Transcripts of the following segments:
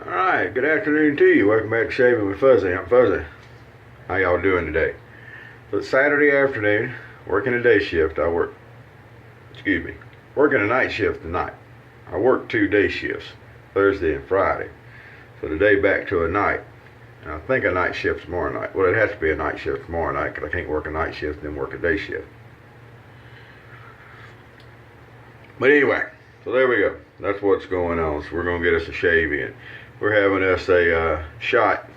Alright, good afternoon to you. Welcome back to Shaving with Fuzzy. I'm Fuzzy. How y'all doing today? So it's Saturday afternoon, working a day shift. Working a night shift tonight. I work 2 day shifts, Thursday and Friday. So today back to a night. And I think a night shift tomorrow night. Well, it has to be a night shift tomorrow night because I can't work a night shift and then work a day shift. But anyway, so there we go. That's what's going on. So we're going to get us a shave in. We're having us a shot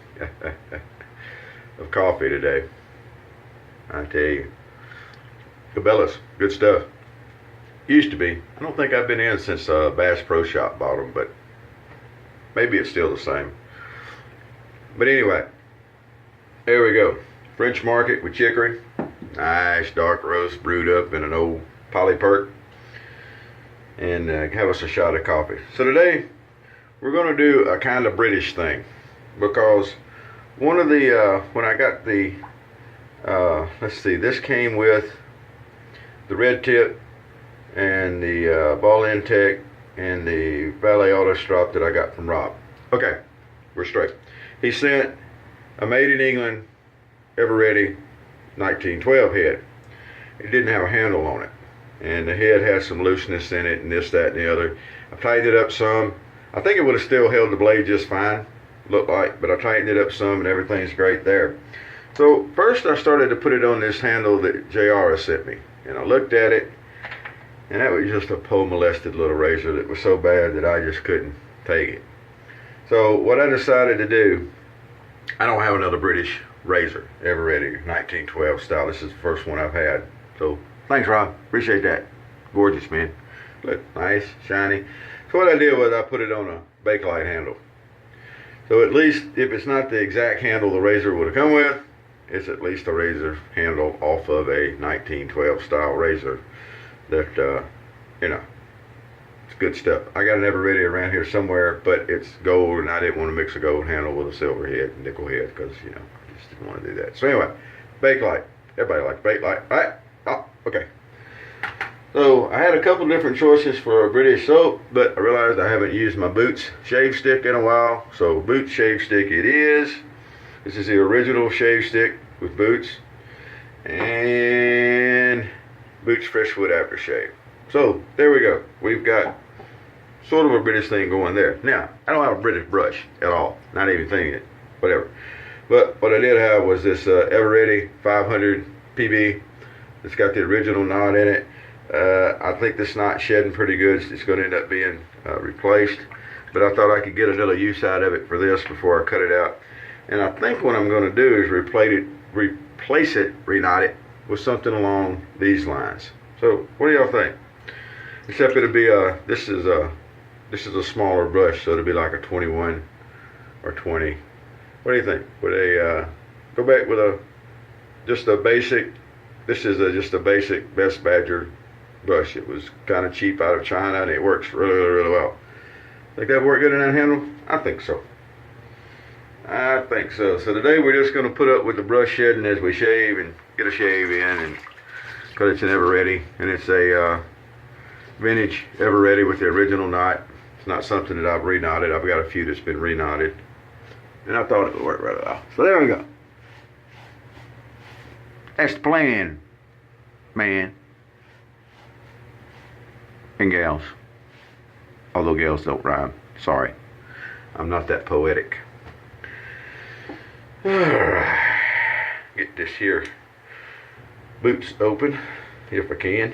of coffee today. I tell you. Cabela's, good stuff. Used to be. I don't think I've been in since Bass Pro Shop bought them, but maybe it's still the same. But anyway, there we go. French Market with chicory. Nice dark roast brewed up in an old Poly Perk. And have us a shot of coffee. So today, we're going to do a kind of British thing, because one of the when I got the let's see, this came with the red tip and the ball intake and the valet auto strop that I got from Rob. Okay, we're straight. He sent a made in England Eveready 1912 head. It didn't have a handle on it, and the head had some looseness in it and this, that, and the other. I tightened it up some. I think it would have still held the blade just fine, looked like, but I tightened it up some and everything's great there. So first I started to put it on this handle that JR has sent me, and I looked at it, and that was just a pole molested little razor that was so bad that I just couldn't take it. So what I decided to do, I don't have another British razor, Eveready 1912 style. This is the first one I've had. So thanks, Rob, appreciate that. Gorgeous, man. Look nice, shiny. So what I did was I put it on a Bakelite handle. So at least if it's not the exact handle the razor would have come with, it's at least a razor handle off of a 1912 style razor that, you know, it's good stuff. I got an Eveready around here somewhere, but it's gold, and I didn't want to mix a gold handle with a silver head, nickel head, because, you know, I just didn't want to do that. So anyway, Bakelite. Everybody likes Bakelite, right? Oh, okay. So I had a couple different choices for a British soap, but I realized I haven't used my Boots shave stick in a while, so Boots shave stick it is. This is the original shave stick with Boots, and Boots Freshwood Aftershave. So there we go. We've got sort of a British thing going there. Now, I don't have a British brush at all, not even thinking it, whatever. But what I did have was this Eveready 500 PB. It's got the original knot in it. I think this knot's shedding pretty good. It's going to end up being replaced, but I thought I could get another use out of it for this before I cut it out. And I think what I'm going to do is reknot it with something along these lines. So what do y'all think? Except it'll be this is a smaller brush, so it'll be like a 21 or 20. What do you think? Would they go back with just a basic? This is just a basic Best Badger brush. It was kind of cheap out of China, and it works really, really, really well. Think that work good in that handle? I think so. I think so. So today we're just going to put up with the brush shedding as we shave and get a shave in, and because it's an Eveready, and it's a vintage Eveready with the original knot. It's not something that I've reknotted. I've got a few that's been reknotted, and I thought it would work really well. So there we go. That's the plan, man. And gals. Although gals don't rhyme. Sorry. I'm not that poetic. Alright. Get this here Boots open, if I can.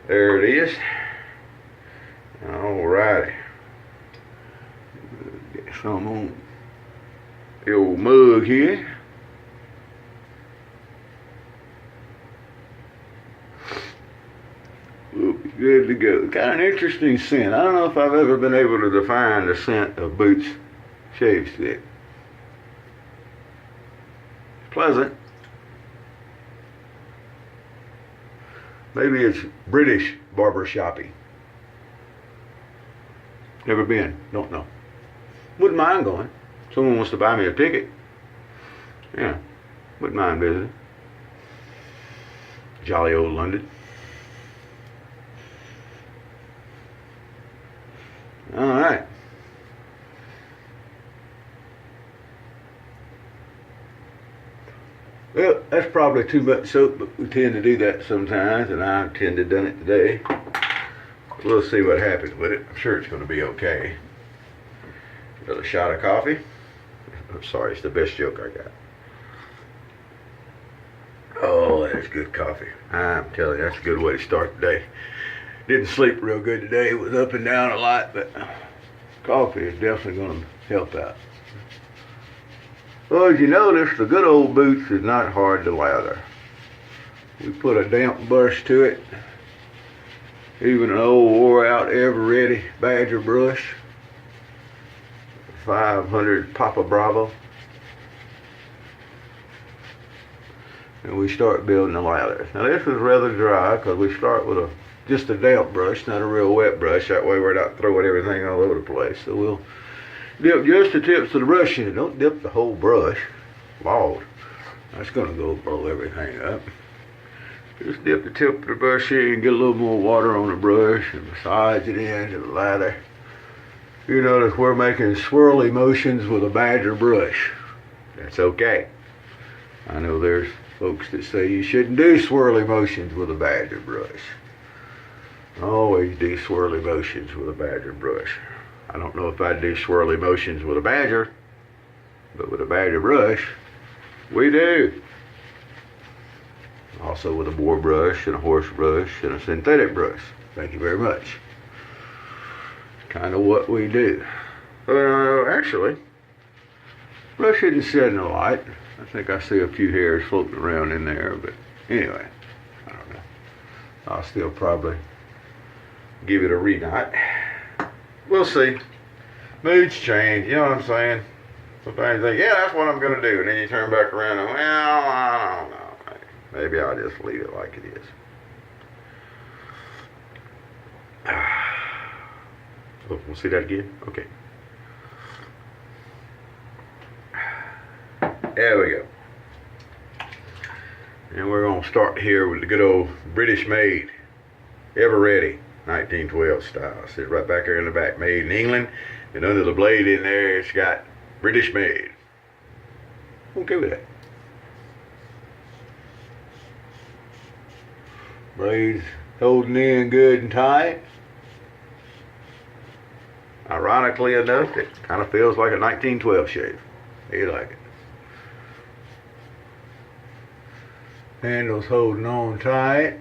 There it is. Alrighty. Get some on the old mug here. We'll be good to go. Got an interesting scent. I don't know if I've ever been able to define the scent of Boots shave stick. It's pleasant. Maybe it's British barber shoppy. Never been. Don't know. Wouldn't mind going. Someone wants to buy me a ticket. Yeah. Wouldn't mind visiting. Jolly old London. All right. Well, that's probably too much soap, but we tend to do that sometimes, and I tend to done it today. We'll see what happens with it. I'm sure it's going to be okay. Another shot of coffee. I'm sorry, it's the best joke I got. Oh, that is good coffee. I'm telling you, that's a good way to start the day. Didn't sleep real good today. It was up and down a lot, but coffee is definitely going to help out. Well, as you notice, the good old Boots is not hard to lather. We put a damp brush to it. Even an old wore out Eveready Badger brush. 500 Papa Bravo. And we start building the lathers. Now this is rather dry because we start with just a damp brush, not a real wet brush. That way we're not throwing everything all over the place. So we'll dip just the tips of the brush in. Don't dip the whole brush. Lord, that's gonna go blow everything up. Just dip the tip of the brush in and get a little more water on the brush and massage it into the lather. You notice we're making swirly motions with a Badger brush. That's okay. I know there's folks that say you shouldn't do swirly motions with a Badger brush. Always do swirly motions with a Badger brush. I don't know if I'd do swirly motions with a Badger, but with a Badger brush, we do. Also with a boar brush and a horse brush and a synthetic brush. Thank you very much. Kind of what we do. Actually, brush isn't shedding a lot. I think I see a few hairs floating around in there, but anyway, I don't know. I'll still probably give it a reknot. We'll see. Moods change, you know what I'm saying? Sometimes you think, yeah, that's what I'm going to do. And then you turn back around and, well, I don't know. Maybe I'll just leave it like it is. Oh, we'll see that again? Okay. There we go. And we're going to start here with the good old British made, Eveready, 1912 style. It says right back there in the back, made in England. And under the blade in there, it's got British made. Okay with that. Blades holding in good and tight. Ironically enough, it kind of feels like a 1912 shave. You like it. Handles holding on tight.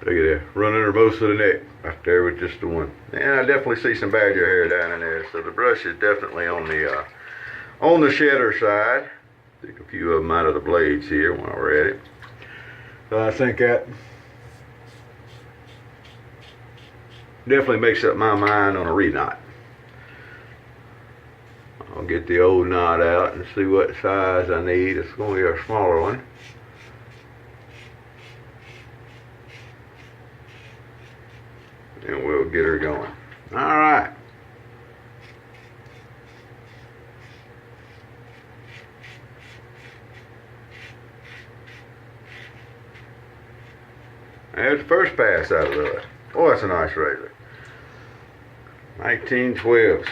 Look at that, running her most of the neck. Right there with just the one. And I definitely see some Badger hair down in there. So the brush is definitely on the shedder side. Take a few of them out of the blades here while we're at it. So I think that definitely makes up my mind on a reknot. I'll get the old knot out and see what size I need. It's going to be a smaller one. And we'll get her going. All right. There's the first pass out of the. Oh, that's a nice razor. 1912s.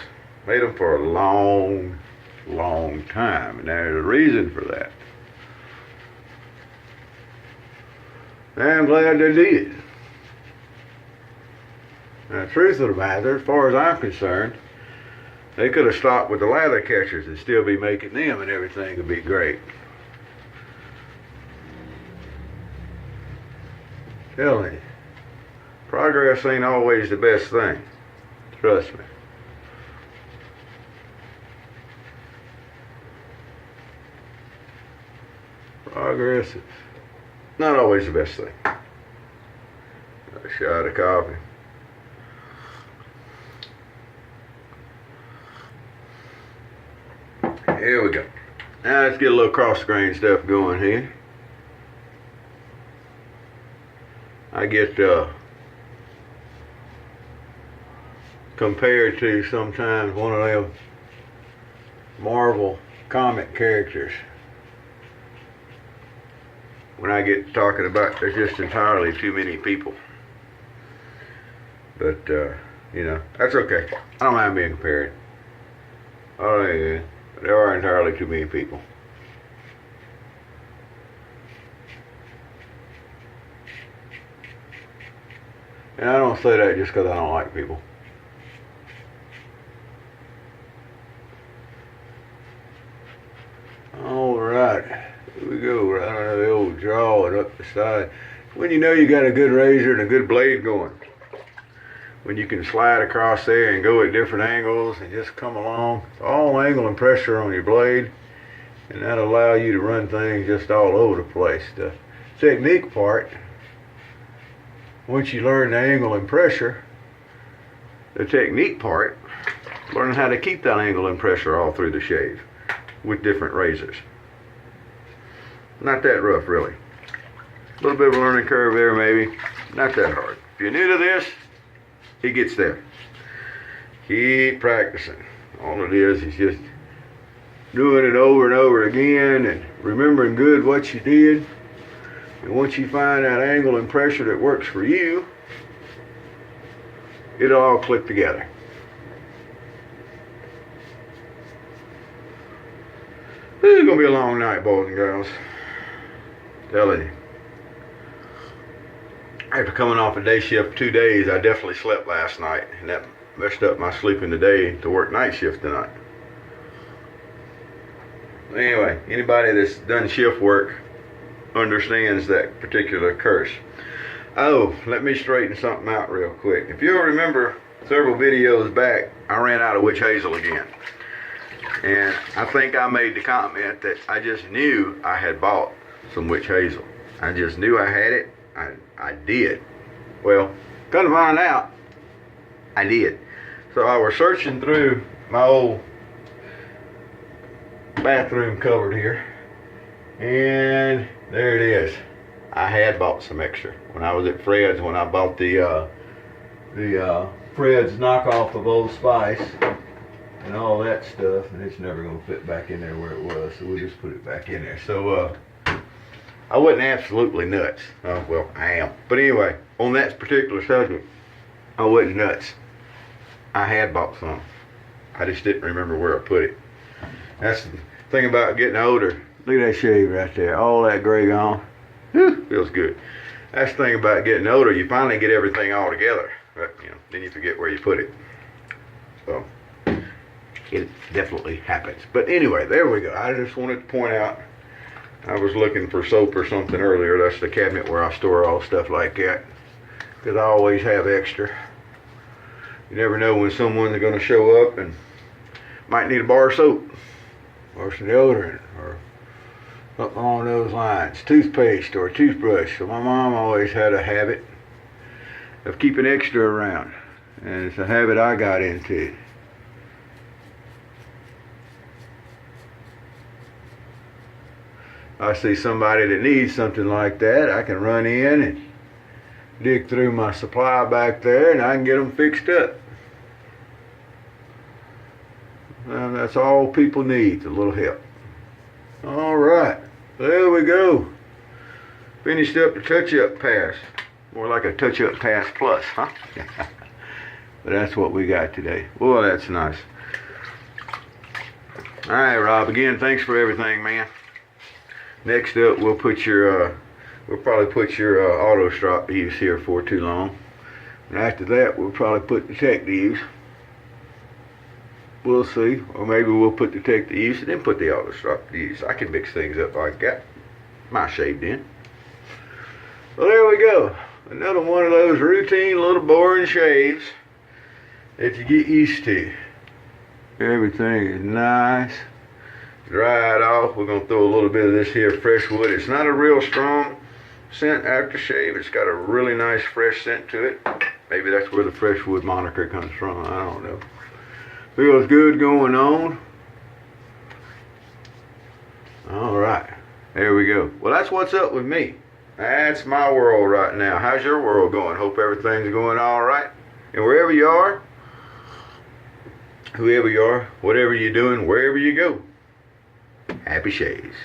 Made them for a long, long time. And there's a reason for that. And I'm glad they did. Now, the truth of the matter, as far as I'm concerned, they could have stopped with the lather catchers and still be making them and everything would be great. Telling you, progress ain't always the best thing. Trust me. Progress is not always the best thing. A shot of coffee. Here we go. Now let's get a little cross grain stuff going here. I get compared to sometimes one of them Marvel comic characters. When I get talking about there's just entirely too many people. But, you know, that's okay. I don't mind being compared. Oh, yeah. There are entirely too many people. And I don't say that just because I don't like people. Alright, here we go, right under the old jaw and up the side. When you know you got a good razor and a good blade going. When you can slide across there and go at different angles and just come along. It's all angle and pressure on your blade. And that'll allow you to run things just all over the place. The technique part, once you learn the angle and pressure, the technique part, learning how to keep that angle and pressure all through the shave with different razors. Not that rough, really. A little bit of a learning curve there, maybe. Not that hard. If you're new to this, it gets there. Keep practicing. All it is just doing it over and over again and remembering good what you did. And once you find that angle and pressure that works for you, it'll all click together. This is going to be a long night, boys and girls. Telling you. After coming off a day shift 2 days, I definitely slept last night. And that messed up my sleeping today to work night shift tonight. Anyway, anybody that's done shift work understands that particular curse. Oh, let me straighten something out real quick. If you'll remember several videos back, I ran out of witch hazel again. And I think I made the comment that I just knew I had bought some witch hazel. I just knew I had it. I did. Well, come to find out, I did. So I was searching through my old bathroom cupboard here, and there it is. I had bought some extra when I was at Fred's, when I bought the Fred's knockoff of Old Spice and all that stuff, and it's never gonna fit back in there where it was, so we'll just put it back in there. So I wasn't absolutely nuts. Well, I am. But anyway, on that particular subject, I wasn't nuts. I had bought some. I just didn't remember where I put it. That's the thing about getting older. Look at that shave right there. All that gray gone. Whew, feels good. That's the thing about getting older. You finally get everything all together. But, you know, then you forget where you put it. So, it definitely happens. But anyway, there we go. I just wanted to point out, I was looking for soap or something earlier. That's the cabinet where I store all stuff like that. Because I always have extra. You never know when someone's going to show up and might need a bar of soap or some deodorant or something along those lines. Toothpaste or a toothbrush. So my mom always had a habit of keeping extra around. And it's a habit I got into. I see somebody that needs something like that, I can run in and dig through my supply back there and I can get them fixed up. And that's all people need, a little help. Alright, there we go. Finished up the touch-up pass. More like a touch-up pass plus, huh? But that's what we got today. Boy, that's nice. Alright, Rob, again, thanks for everything, man. Next up, we'll probably put your auto strop to use here for too long. And after that, we'll probably put the tech to use. We'll see. Or maybe we'll put the tech to use and then put the auto strop to use. I can mix things up like that. My shaved in. Well, there we go. Another one of those routine little boring shaves that you get used to. Everything is nice. Dry it off. We're going to throw a little bit of this here fresh wood. It's not a real strong scent aftershave. It's got a really nice fresh scent to it. Maybe that's where the fresh wood moniker comes from. I don't know. Feels good going on. Alright. There we go. Well, that's what's up with me. That's my world right now. How's your world going? Hope everything's going alright. And wherever you are, whoever you are, whatever you're doing, wherever you go, happy shaves.